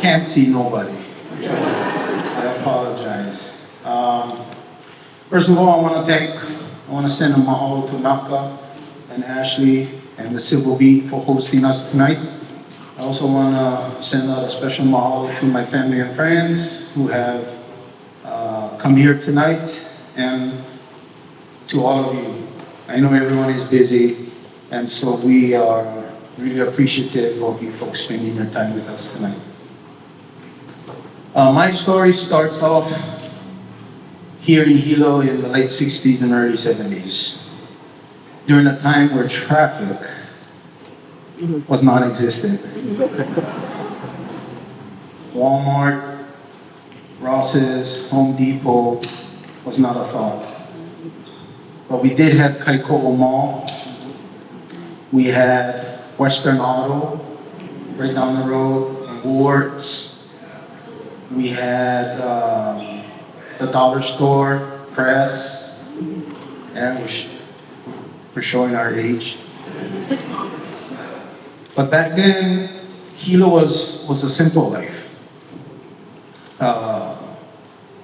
can't see nobody. I apologize. First of all, I want to send a mahalo to Naka and Ashley and the Civil Beat for hosting us tonight. I also want to send out a special mahalo to my family and friends who have come here tonight, and to all of you. I know everyone is busy, and so we are really appreciative of you folks spending your time with us tonight. My story starts off here in Hilo in the late 60s and early 70s, during a time where traffic was non-existent. Walmart, Ross's, Home Depot was not a thought. But we did have Kaiko'o Mall. We had Western Auto right down the road, Ward's. We had the dollar store, Press. And we're showing our age. But back then, Hilo was a simple life.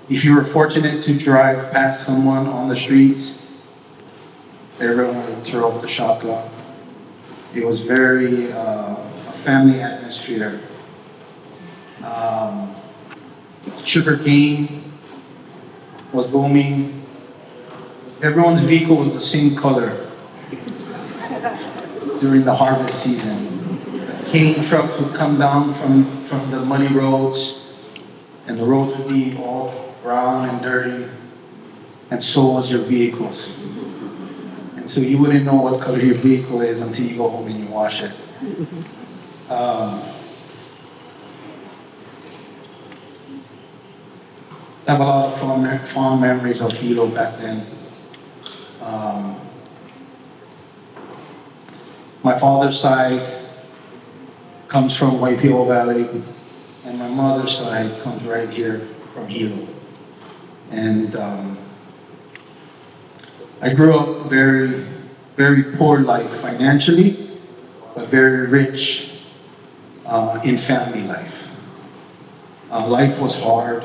If you were fortunate to drive past someone on the streets, everyone would throw up the shaka. It was very a family atmosphere. Sugarcane was booming. Everyone's vehicle was the same color during the harvest season. Cane trucks would come down from the muddy roads, and the roads would be all brown and dirty, and so was your vehicles. And so you wouldn't know what color your vehicle is until you go home and you wash it. I have a lot of fond memories of Hilo back then. My father's side comes from Waipi'o Valley, and my mother's side comes right here from Hilo. And I grew up very, very poor life financially, but very rich in family life. Life was hard.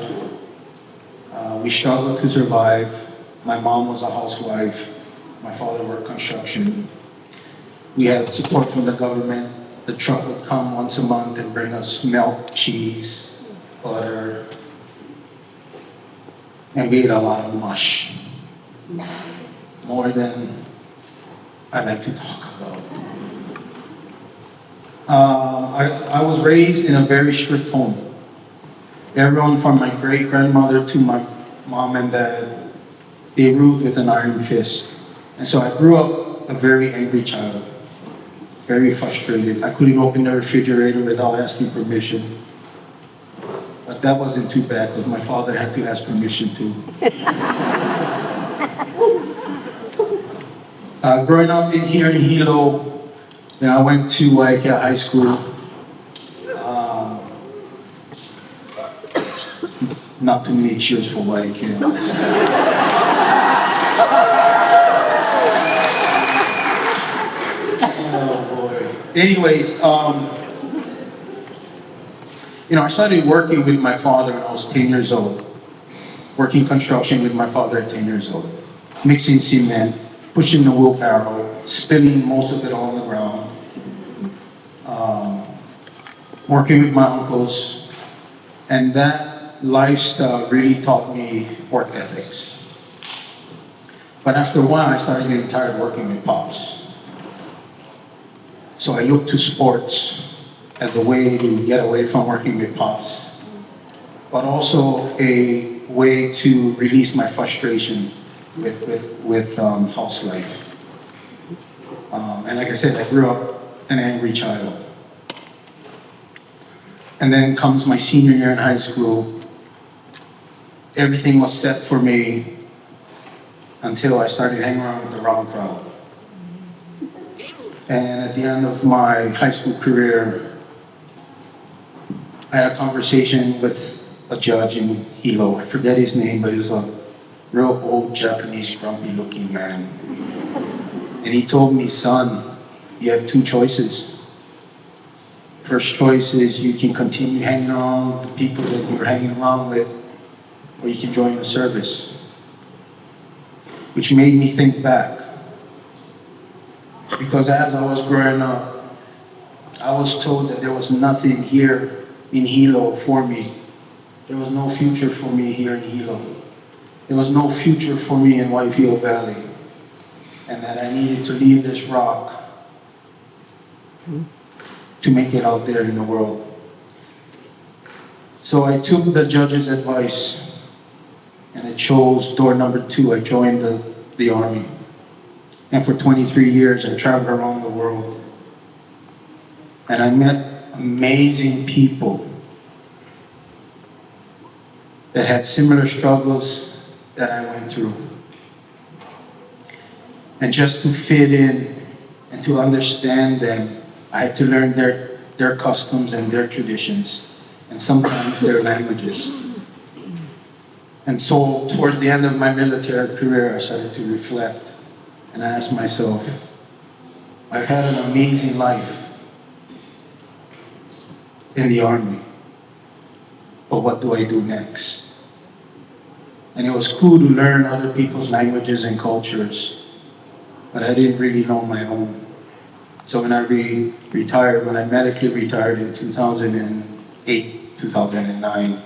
We struggled to survive. My mom was a housewife. My father worked construction. We had support from the government. The truck would come once a month and bring us milk, cheese, butter, and we ate a lot of mush. More than I like to talk about. I was raised in a very strict home. Everyone from my great-grandmother to my mom and dad, they ruled with an iron fist. And so I grew up a very angry child, very frustrated. I couldn't open the refrigerator without asking permission. But that wasn't too bad because my father had to ask permission too. Growing up here in Hilo, I went to Wai'ikea High School. Not too many cheers for Wai'ikea. Oh boy. Anyways, I started working with my father when I was 10 years old. Working construction with my father at 10 years old. Mixing cement, pushing the wheelbarrow, spilling most of it on the ground. Working with my uncles. And that lifestyle really taught me work ethics. But after a while, I started getting tired working with pops. So I looked to sports as a way to get away from working with pops, but also a way to release my frustration with house life. And like I said, I grew up an angry child. And then comes my senior year in high school. Everything was set for me until I started hanging around with the wrong crowd. And at the end of my high school career, I had a conversation with a judge in Hilo. I forget his name, but he was a real old Japanese grumpy looking man. And he told me, son, you have two choices. First choice is you can continue hanging around with the people that you're hanging around with, or you can join the service. Which made me think back. Because as I was growing up, I was told that there was nothing here in Hilo for me. There was no future for me here in Hilo. There was no future for me in Hawai'i Valley. And that I needed to leave this rock to make it out there in the world. So I took the judge's advice and I chose door number 2. I joined the Army. And for 23 years, I traveled around the world. And I met amazing people that had similar struggles that I went through. And just to fit in and to understand them, I had to learn their customs and their traditions, and sometimes their languages. And so towards the end of my military career, I started to reflect. And I asked myself, I've had an amazing life in the Army, but what do I do next? And it was cool to learn other people's languages and cultures, but I didn't really know my own. So when I retired, when I medically retired in 2008, 2009,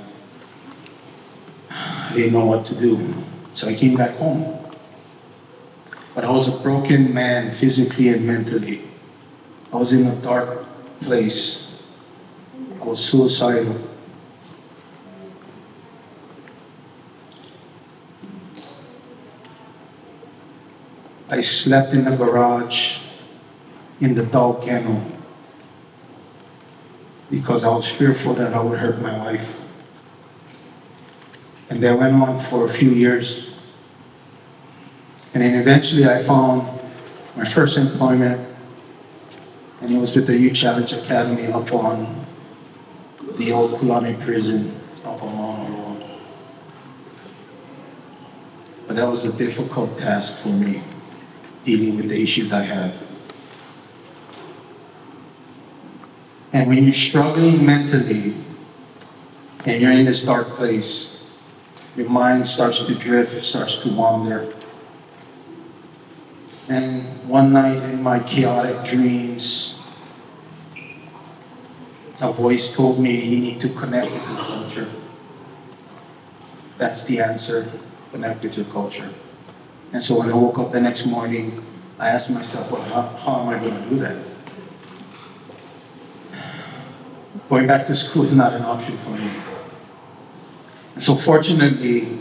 I didn't know what to do. So I came back home. But I was a broken man physically and mentally. I was in a dark place. I was suicidal. I slept in the garage in the volcano because I was fearful that I would hurt my wife. And that went on for a few years. And then eventually I found my first employment, and it was with the Youth Challenge Academy up on the old Kulani prison up on Mauna Loa. But that was a difficult task for me, dealing with the issues I have. And when you're struggling mentally, and you're in this dark place, your mind starts to drift, it starts to wander. And one night in my chaotic dreams, a voice told me, you need to connect with your culture. That's the answer, connect with your culture. And so when I woke up the next morning, I asked myself, well, how am I going to do that? Going back to school is not an option for me. And so fortunately,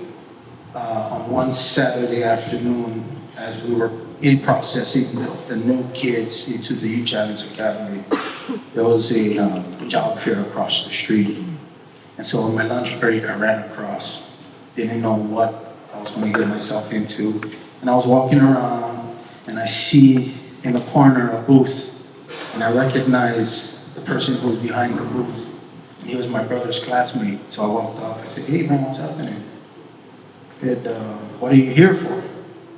on one Saturday afternoon, as we were in processing the new kids into the Youth Challenge Academy, there was a job fair across the street. And so on my lunch break, I ran across, didn't know what I was going to get myself into. And I was walking around, and I see in the corner a booth, and I recognize the person who was behind the booth. And he was my brother's classmate. So I walked up, I said, hey man, what's happening? He said, what are you here for?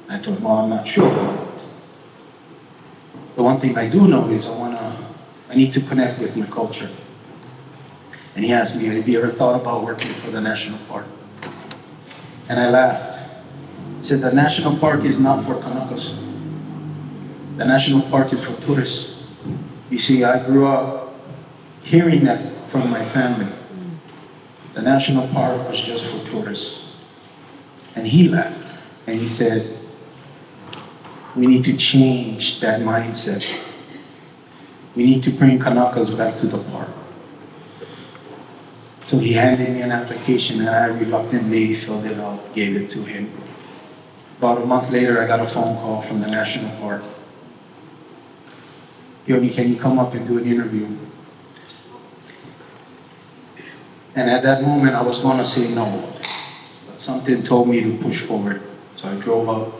I told him, well, I'm not sure. But the one thing I do know is I need to connect with my culture. And he asked me, have you ever thought about working for the National Park? And I laughed. He said, the National Park is not for Kanakas. The National Park is for tourists. You see, I grew up hearing that from my family. The National Park was just for tourists. And he laughed, and he said, we need to change that mindset. We need to bring Kanakas back to the park. So he handed me an application, and I reluctantly filled it out, gave it to him. About a month later, I got a phone call from the National Park. Keoni, can you come up and do an interview? And at that moment, I was going to say no, but something told me to push forward. So I drove up.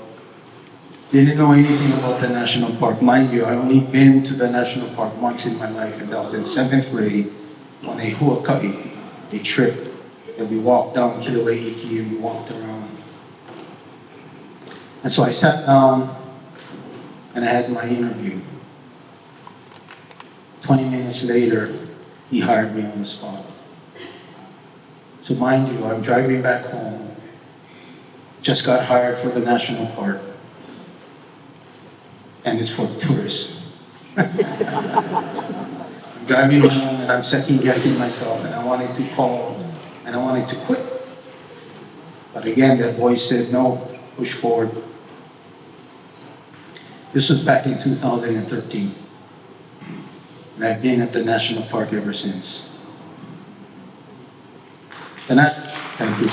Didn't know anything about the National Park. Mind you, I only been to the National Park once in my life, and that was in 7th grade on a huaka'i, a trip that we walked down Kilauea and we walked around. And so I sat down and I had my interview. 20 minutes later, he hired me on the spot. So mind you, I'm driving back home, just got hired for the national park, and it's for tourists. I'm driving home and I'm second guessing myself, and I wanted to call and I wanted to quit. But again, that voice said, no, push forward. This was back in 2013. And I've been at the national park ever since. Thank you.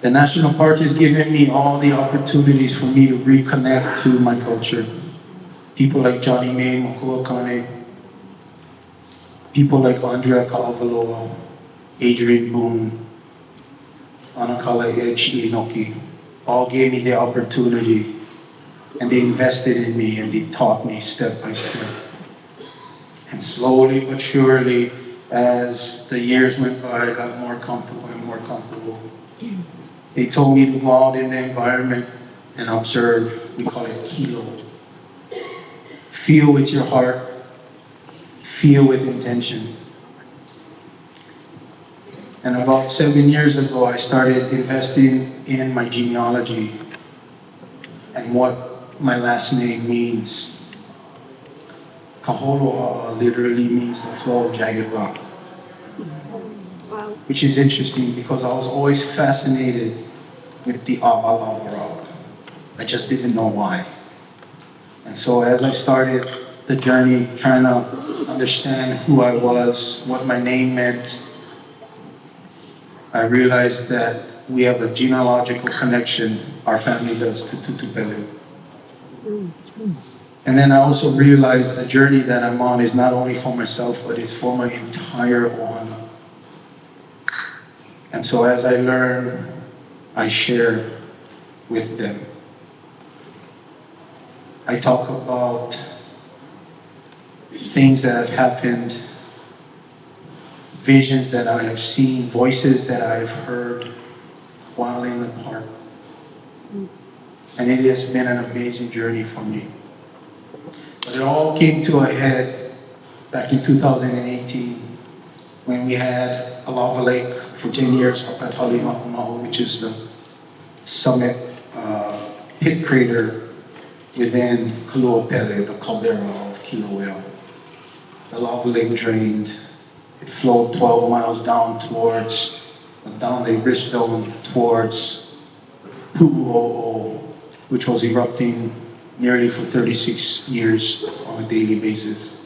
The national park has given me all the opportunities for me to reconnect to my culture. People like Johnny May, Makua Kane, people like Andrea Kaholoa'ā, Adrian Boone, Anakala Echi Inoki, all gave me the opportunity, and they invested in me and they taught me step by step. And slowly but surely, as the years went by, I got more comfortable and more comfortable. They told me to go out in the environment and observe. We call it Hilo. Feel with your heart, feel with intention. And about 7 years ago, I started investing in my genealogy and what my last name means. Kaholoa'ā literally means the flow of jagged rock. Wow. Which is interesting because I was always fascinated with the A'ala rock. I just didn't know why. And so as I started the journey trying to understand who I was, what my name meant, I realized that we have a genealogical connection, our family does, to Tutu Pele. And then I also realized the journey that I'm on is not only for myself, but it's for my entire ohana. And so as I learn, I share with them. I talk about things that have happened, visions that I have seen, voices that I have heard while in the park. And it has been an amazing journey for me. But it all came to a head back in 2018 when we had a lava lake for 10 years up at Halima'umahu, which is the summit pit crater within Tutu Pele, the caldera of Kilauea. The lava lake drained. It flowed 12 miles down the rift zone towards Pu'u'o'o, which was erupting nearly for 36 years on a daily basis.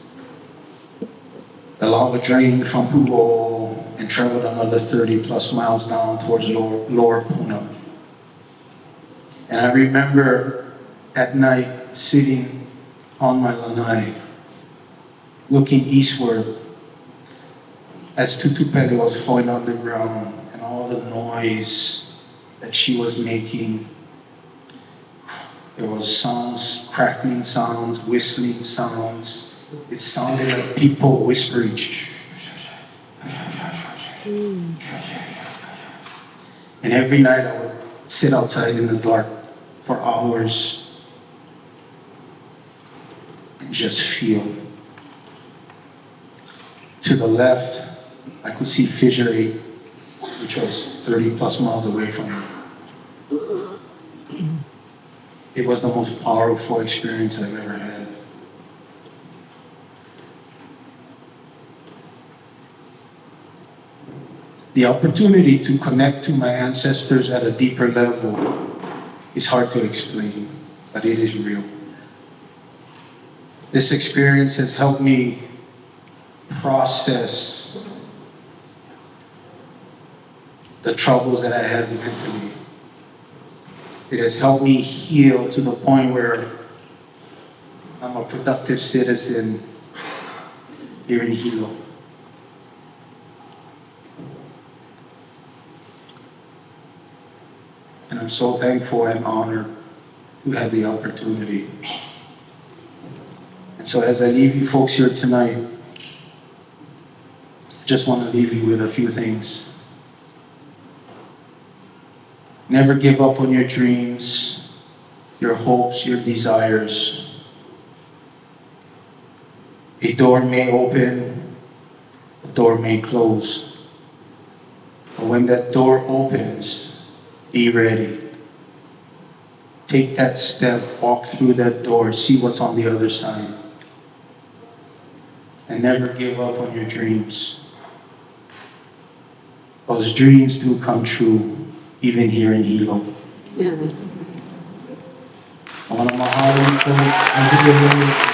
The lava drained from Pu'u'o'o and traveled another 30 plus miles down towards lower Puna. And I remember at night sitting on my lanai, looking eastward as Tutu Pele was flowing underground and all the noise that she was making. There was sounds, crackling sounds, whistling sounds. It sounded like people whispering. And every night I would sit outside in the dark for hours and just feel. To the left, I could see Fissure 8, which was 30 plus miles away from me. It was the most powerful experience I've ever had. The opportunity to connect to my ancestors at a deeper level is hard to explain, but it is real. This experience has helped me process the troubles that I had mentally. It has helped me heal to the point where I'm a productive citizen here in Hilo. And I'm so thankful and honored to have the opportunity. And so as I leave you folks here tonight, I just want to leave you with a few things. Never give up on your dreams, your hopes, your desires. A door may open, a door may close. But when that door opens, be ready. Take that step, walk through that door, see what's on the other side. And never give up on your dreams. Those dreams do come true, even here in Hilo. Yeah. I want to mahalo you folks.